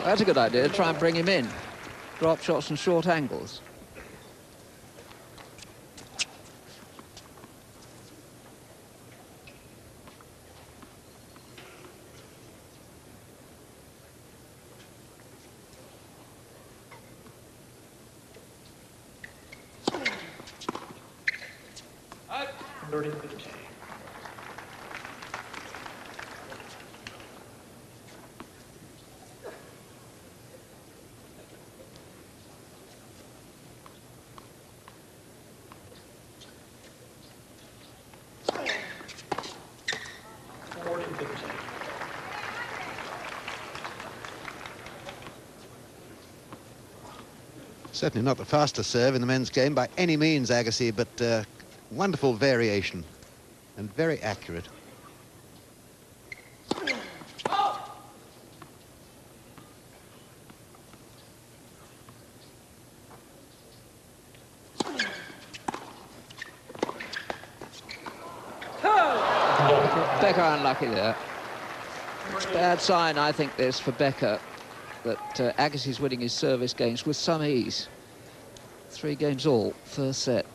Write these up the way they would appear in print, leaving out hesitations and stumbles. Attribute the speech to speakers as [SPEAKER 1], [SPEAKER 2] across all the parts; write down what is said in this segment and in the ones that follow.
[SPEAKER 1] That's a good idea. Try and bring him in. Drop shots and short angles.
[SPEAKER 2] Certainly not the fastest serve in the men's game by any means, Agassi, but wonderful variation and very accurate.
[SPEAKER 1] Becker unlucky there. Bad sign, I think, this for Becker, that Agassi's winning his service games with some ease. 3 games all, first set.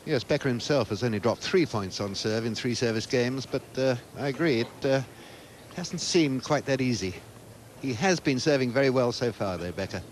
[SPEAKER 2] Yes, Becker himself has only dropped 3 points on serve in 3 service games, but I agree, it hasn't seemed quite that easy. He has been serving very well so far, though, Becker.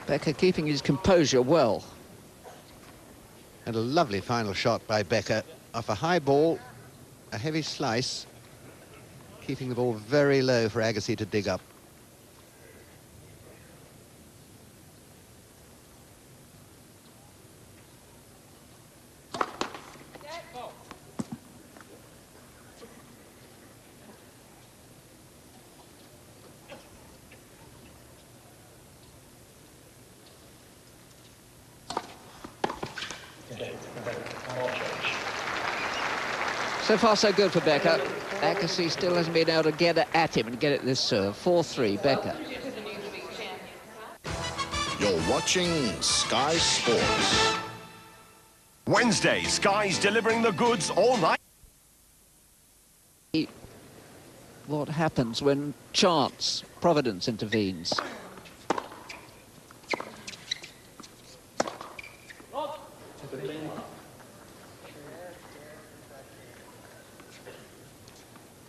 [SPEAKER 1] Becker keeping his composure well.
[SPEAKER 2] And a lovely final shot by Becker off a high ball, a heavy slice, keeping the ball very low for Agassi to dig up.
[SPEAKER 1] So far, so good for Becker. Agassi still hasn't been able to get it at him and get it this serve. 4-3, Becker.
[SPEAKER 3] You're watching Sky Sports.
[SPEAKER 4] Wednesday, Sky's delivering the goods all night.
[SPEAKER 1] What happens when chance, providence intervenes?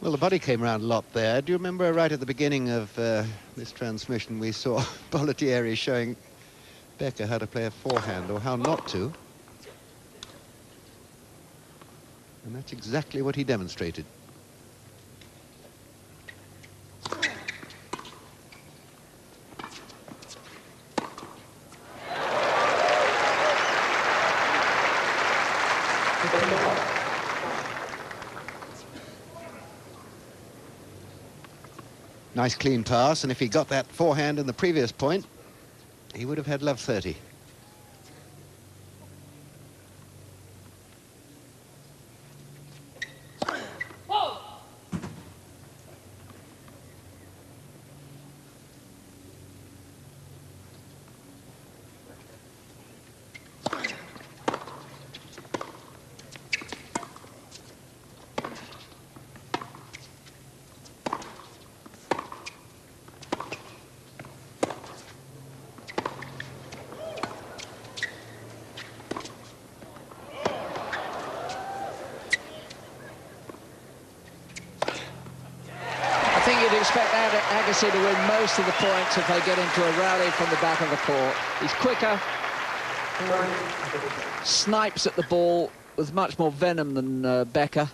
[SPEAKER 2] Well, the body came around a lot there. Do you remember right at the beginning of this transmission we saw Bollettieri showing Becker how to play a forehand or how not to? And that's exactly what he demonstrated. Nice clean pass, and if he got that forehand in the previous point, he would have had love 30.
[SPEAKER 1] You'd expect Agassi to win most of the points if they get into a rally from the back of the court. He's quicker, snipes at the ball with much more venom than Becker.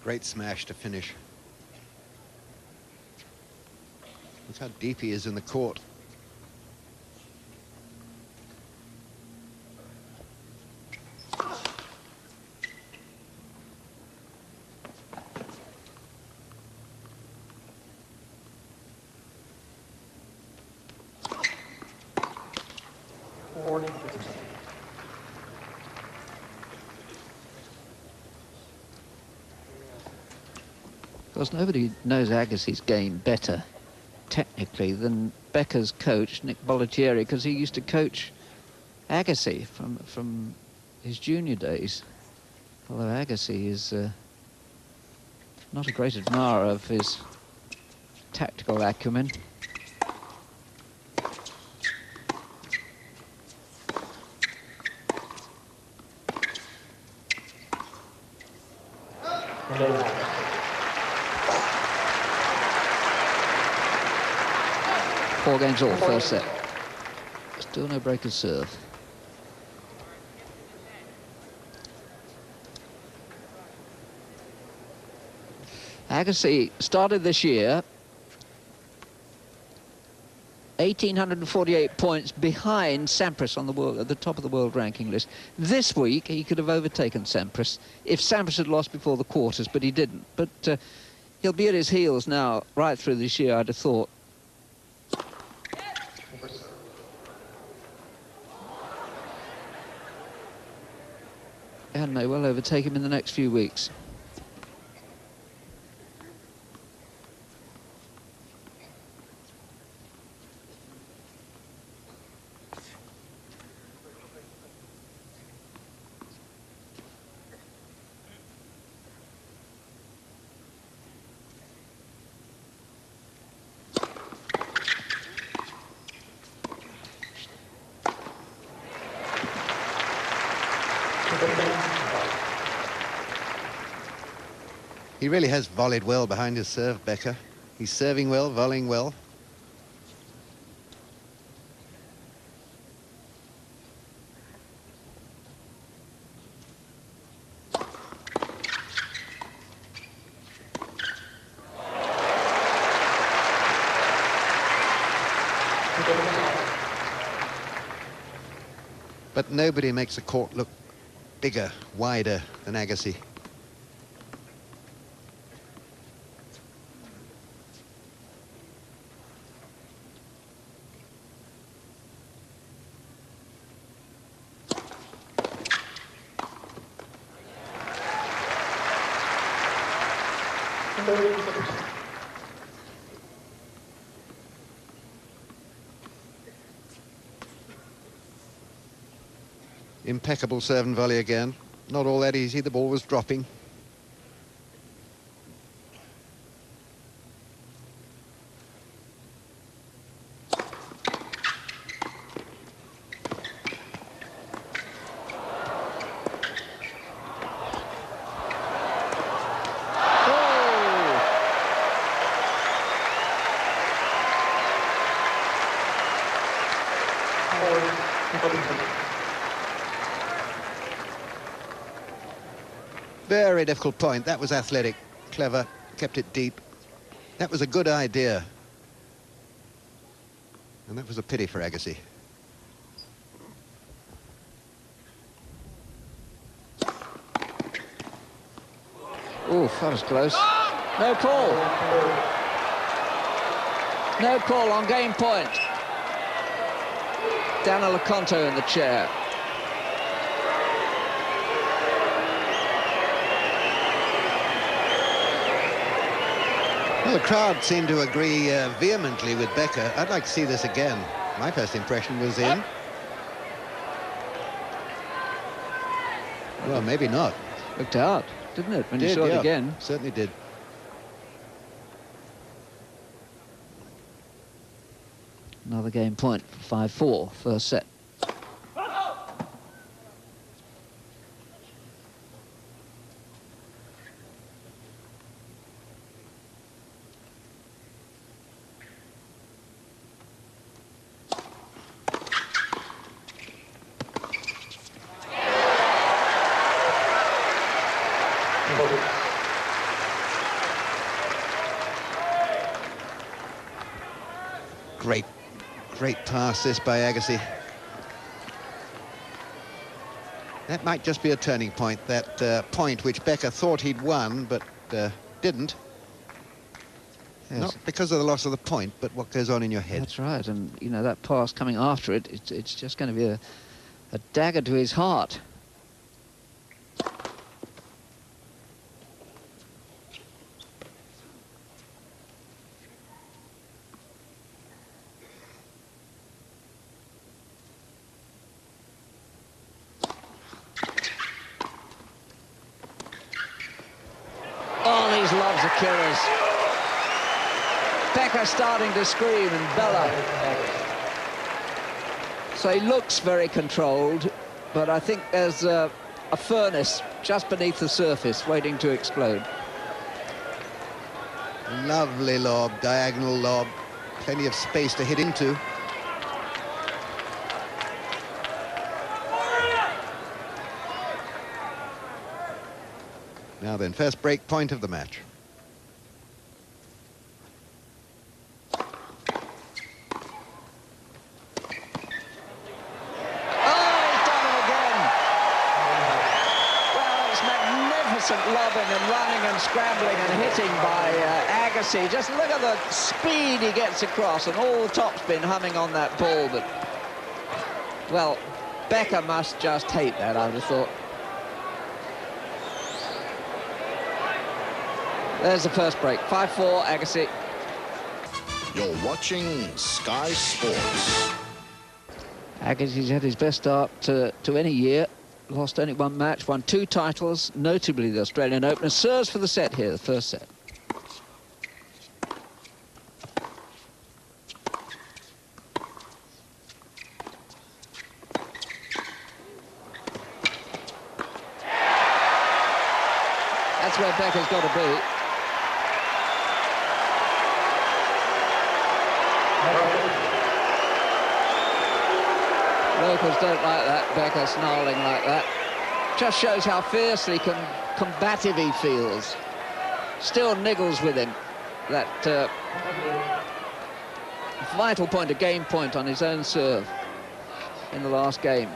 [SPEAKER 2] Great smash to finish. Look how deep he is in the court.
[SPEAKER 1] Because nobody knows Agassi's game better, technically, than Becker's coach, Nick Bollettieri, because he used to coach Agassi from his junior days. Although Agassi is not a great admirer of his tactical acumen. Four games all, first set. Still no breakers serve. Agassi started this year 1,848 points behind Sampras on the world, at the top of the world ranking list. This week he could have overtaken Sampras if Sampras had lost before the quarters, but he didn't. But he'll be at his heels now right through this year, I'd have thought. And may well overtake him in the next few weeks.
[SPEAKER 2] He really has volleyed well behind his serve, Becker. He's serving well, volleying well. But nobody makes a court look bigger, wider than Agassi. Impeccable serve and volley again. Not all that easy, the ball was dropping. Very difficult point. That was athletic, clever, kept it deep. That was a good idea. And that was a pity for Agassi.
[SPEAKER 1] Ooh, that was close. No call. No call on game point. Daniel Leconto in the chair.
[SPEAKER 2] Well, the crowd seemed to agree vehemently with Becker. I'd like to see this again. My first impression was in. Well, maybe not.
[SPEAKER 1] Looked out, didn't it, when you saw it again?
[SPEAKER 2] Certainly did.
[SPEAKER 1] Another game point, 5-4, first set.
[SPEAKER 2] Great pass this by Agassi. That might just be a turning point, that point which Becker thought he'd won, but didn't. Yes. Not because of the loss of the point, but what goes on in your head.
[SPEAKER 1] That's right, and, you know, that pass coming after it, it's just going to be a dagger to his heart. Oh, these loves are killers. Becker starting to scream and bellow. So he looks very controlled, but I think there's a furnace just beneath the surface waiting to explode.
[SPEAKER 2] Lovely lob, diagonal lob. Plenty of space to hit into. Now then, first break point of the match.
[SPEAKER 1] Lobbing and running and scrambling and hitting by Agassi. Just look at the speed he gets across, and all the top spin humming on that ball. But, well, Becker must just hate that, I would have thought. There's the first break. 5-4, Agassi.
[SPEAKER 3] You're watching Sky Sports.
[SPEAKER 1] Agassi's had his best start to any year. Lost only one match, won 2 titles, notably the Australian Open. Serves for the set here, the first set. That's where Becker's got to be. Locals don't like that, Becker snarling like that. Just shows how fiercely combative he feels. Still niggles with him. That vital point, a game point on his own serve in the last game.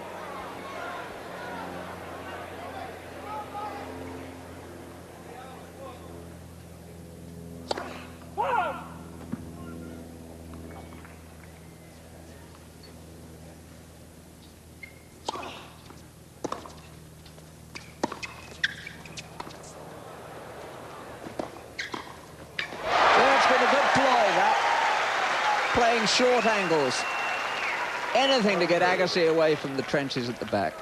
[SPEAKER 1] Playing short angles. Anything to get Agassi away from the trenches at the back.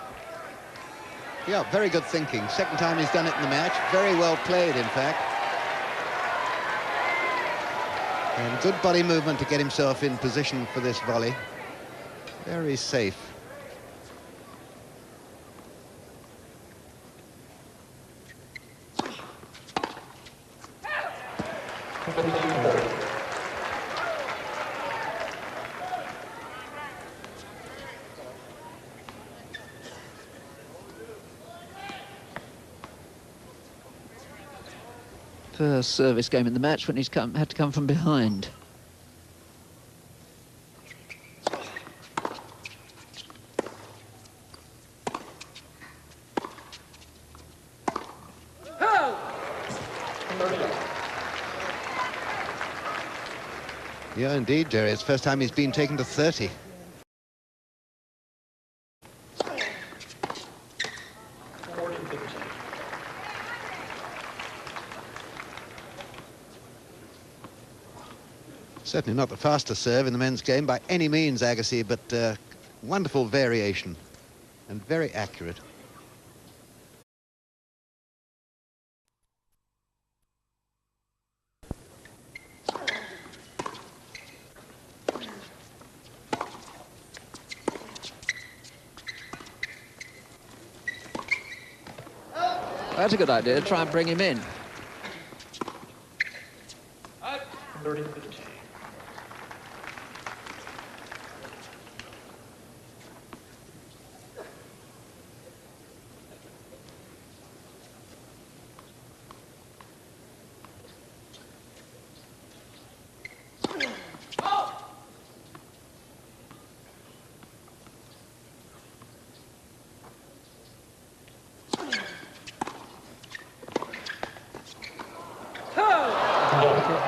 [SPEAKER 2] Yeah, very good thinking. Second time he's done it in the match. Very well played, in fact. And good body movement to get himself in position for this volley. Very safe.
[SPEAKER 1] First service game in the match when he's had to come from behind.
[SPEAKER 2] Yeah, indeed, Jerry. It's the first time he's been taken to 30. Certainly not the fastest serve in the men's game by any means, Agassi, but wonderful variation and very accurate.
[SPEAKER 1] That's a good idea, try and bring him in.
[SPEAKER 5] 30-15.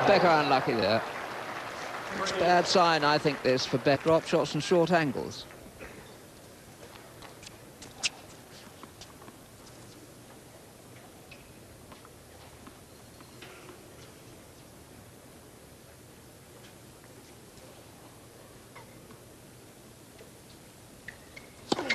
[SPEAKER 1] Becker unlucky there. Bad sign, I think, this for Becker. Drop shots and short angles.